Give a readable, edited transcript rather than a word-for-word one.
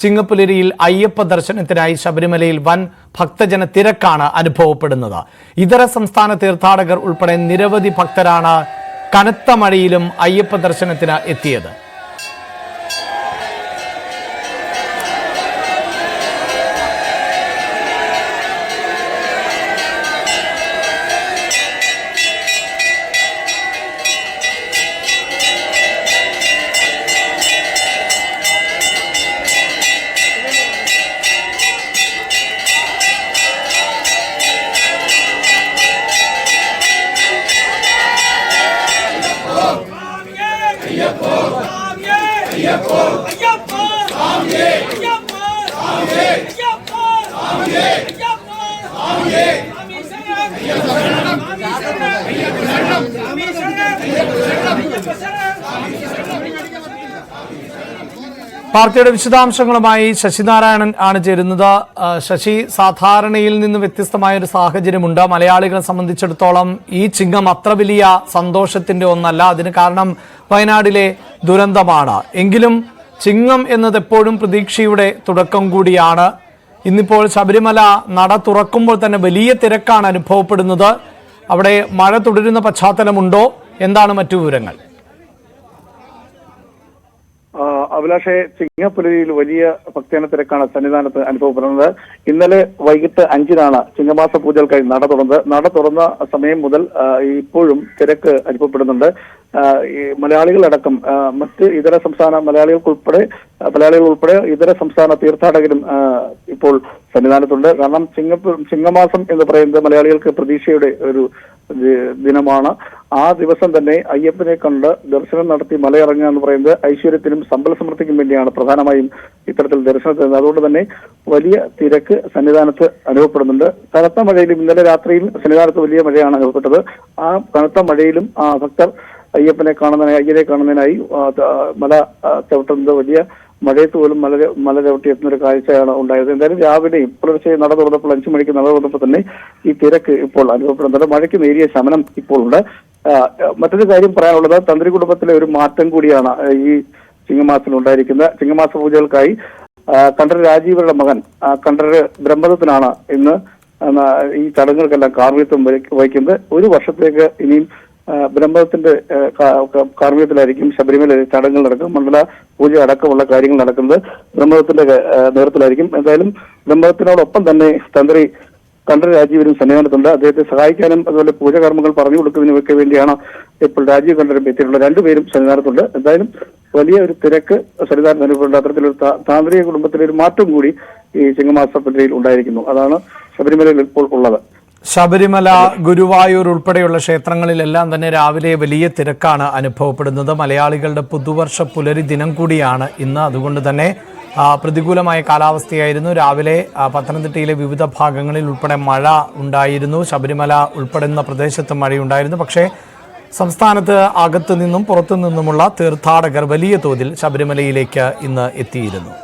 ചിങ്ങപ്പുലരിയിൽ അയ്യപ്പ ദർശനത്തിനായി ശബരിമലയിൽ വൻ ഭക്തജന തിരക്കാണ് അനുഭവപ്പെടുന്നത്. ഇതര സംസ്ഥാന തീർത്ഥാടകർ ഉൾപ്പെടെ നിരവധി ഭക്തരാണ് കനത്ത മഴയിലും അയ്യപ്പ ദർശനത്തിന് എത്തിയത്. വാർത്തയുടെ വിശദാംശങ്ങളുമായി ശശിനാരായണൻ ആണ് ചേരുന്നത്. ശശി, സാധാരണയിൽ നിന്ന് വ്യത്യസ്തമായ ഒരു സാഹചര്യമുണ്ട്. മലയാളികളെ സംബന്ധിച്ചിടത്തോളം ഈ ചിങ്ങം അത്ര വലിയ സന്തോഷത്തിന്റെ ഒന്നല്ല. അതിന് കാരണം വയനാടിലെ ദുരന്തമാണ്. എങ്കിലും ചിങ്ങം എന്നത് എപ്പോഴും പ്രതീക്ഷയുടെ തുടക്കം കൂടിയാണ്. ഇന്നിപ്പോൾ ശബരിമല നട തുറക്കുമ്പോൾ തന്നെ വലിയ തിരക്കാണ് അനുഭവപ്പെടുന്നത്. അവിടെ മഴ തുടരുന്ന പശ്ചാത്തലമുണ്ടോ? എന്താണ് മറ്റു വിവരങ്ങൾ? അഭിലാഷെ, ചിങ്ങപ്പുലരിയിൽ വലിയ ഭക്തജന തിരക്കാണ് സന്നിധാനത്ത് അനുഭവപ്പെടുന്നത്. ഇന്നലെ വൈകിട്ട് 5-നാണ് ചിങ്ങമാസ പൂജകൾക്കായി നട തുറന്നത്. നട തുറന്ന സമയം മുതൽ ഇപ്പോഴും തിരക്ക് അനുഭവപ്പെടുന്നുണ്ട്. മലയാളികളടക്കം മറ്റ് ഇതര സംസ്ഥാന മലയാളികൾ ഉൾപ്പെടെ ഇതര സംസ്ഥാന തീർത്ഥാടകരും ഇപ്പോൾ സന്നിധാനത്തുണ്ട്. കാരണം ചിങ്ങമാസം എന്ന് പറയുന്നത് മലയാളികൾക്ക് പ്രതീക്ഷയുടെ ഒരു ദിനമാണ്. ആ ദിവസം തന്നെ അയ്യപ്പനെ കണ്ട് ദർശനം നടത്തി മലയിറങ്ങുക എന്ന് പറയുന്നത് ഐശ്വര്യത്തിനും സമ്പൽ സമൃദ്ധിക്കും വേണ്ടിയാണ് പ്രധാനമായും ഇത്തരത്തിൽ ദർശനത്തിൽ. അതുകൊണ്ട് തന്നെ വലിയ തിരക്ക് സന്നിധാനത്ത് അനുഭവപ്പെടുന്നുണ്ട്. കനത്ത മഴയിലും ഇന്നലെ രാത്രിയിൽ സന്നിധാനത്ത് വലിയ മഴയാണ് അനുഭവപ്പെട്ടത്. ആ കനത്ത മഴയിലും ഭക്തർ അയ്യനെ കാണുന്നതിനായി മല ചവിട്ടുന്നത് വലിയ മഴയത്ത് പോലും മല ചവിട്ടിയെത്തുന്ന ഒരു കാഴ്ചയാണ് ഉണ്ടായത്. എന്തായാലും രാവിലെയും പുലർച്ചെ നട തുറന്നപ്പോൾ 5 മണിക്ക് നട തുറന്നപ്പോൾ തന്നെ ഈ തിരക്ക് ഇപ്പോൾ അനുഭവപ്പെടുന്നുണ്ട്. മഴയ്ക്ക് നേരിയ ശമനം ഇപ്പോൾ ഉണ്ട്. മറ്റൊരു കാര്യം പറയാനുള്ളത്, തന്ത്രി കുടുംബത്തിലെ ഒരു മാറ്റം കൂടിയാണ് ഈ ചിങ്ങമാസത്തിൽ ഉണ്ടായിരിക്കുന്നത്. ചിങ്ങമാസ പൂജകൾക്കായി കണ്ഠര് രാജീവരുടെ മകൻ കണ്ഠര് ബ്രഹ്മദത്തിനാണ് ഇന്ന് ഈ ചടങ്ങുകൾക്കെല്ലാം കാർമ്മികത്വം വഹിക്കുന്നത്. ഒരു വർഷത്തേക്ക് ഇനിയും ബ്രഹ്മദത്തിന്റെ കാർമ്മികത്തിലായിരിക്കും ശബരിമല ചടങ്ങുകൾ നടക്കും. മണ്ഡല പൂജ അടക്കമുള്ള കാര്യങ്ങൾ നടക്കുന്നത് ബ്രഹ്മദത്തിന്റെ നേതൃത്വത്തിലായിരിക്കും. എന്തായാലും ബ്രഹ്മദത്തിനോടൊപ്പം തന്നെ തന്ത്രി കണ്ഠര് രാജീവരും സന്നിധാനത്തുണ്ട്. അദ്ദേഹത്തെ സഹായിക്കാനും അതുപോലെ പൂജകർമ്മങ്ങൾ പറഞ്ഞു കൊടുക്കുന്നതിനുമൊക്കെ വേണ്ടിയാണ് ഇപ്പോൾ രാജീവ് കണ്ഠരും എത്തിയിട്ടുള്ളത്. രണ്ടുപേരും സന്നിധാനത്തുണ്ട്. എന്തായാലും വലിയ ഒരു തിരക്ക് സന്നിധാനത്ത് അനുഭവപ്പെടുന്ന അത്തരത്തിലൊരു താന്ത്രിക കുടുംബത്തിലെ ഒരു മാറ്റം കൂടി ഈ ചിങ്ങമാസ പൂജയിൽ ഉണ്ടായിരിക്കുന്നു. അതാണ് ശബരിമലയിൽ ഇപ്പോൾ ഉള്ളത്. ശബരിമല, ഗുരുവായൂർ ഉൾപ്പെടെയുള്ള ക്ഷേത്രങ്ങളിലെല്ലാം തന്നെ രാവിലെ വലിയ തിരക്കാണ് അനുഭവപ്പെടുന്നത്. മലയാളികളുടെ പുതുവർഷ പുലരി ദിനം കൂടിയാണ് ഇന്ന്. അതുകൊണ്ട് തന്നെ പ്രതികൂലമായ കാലാവസ്ഥയായിരുന്നു. രാവിലെ പത്തനംതിട്ടയിലെ വിവിധ ഭാഗങ്ങളിൽ ഉൾപ്പെടെ മഴ ഉണ്ടായിരുന്നു. ശബരിമല ഉൾപ്പെടുന്ന പ്രദേശത്ത് മഴയുണ്ടായിരുന്നു. പക്ഷേ സംസ്ഥാനത്ത് അകത്തു നിന്നും പുറത്തു നിന്നുമുള്ള തീർത്ഥാടകർ വലിയ തോതിൽ ശബരിമലയിലേക്ക് ഇന്ന് എത്തിയിരുന്നു.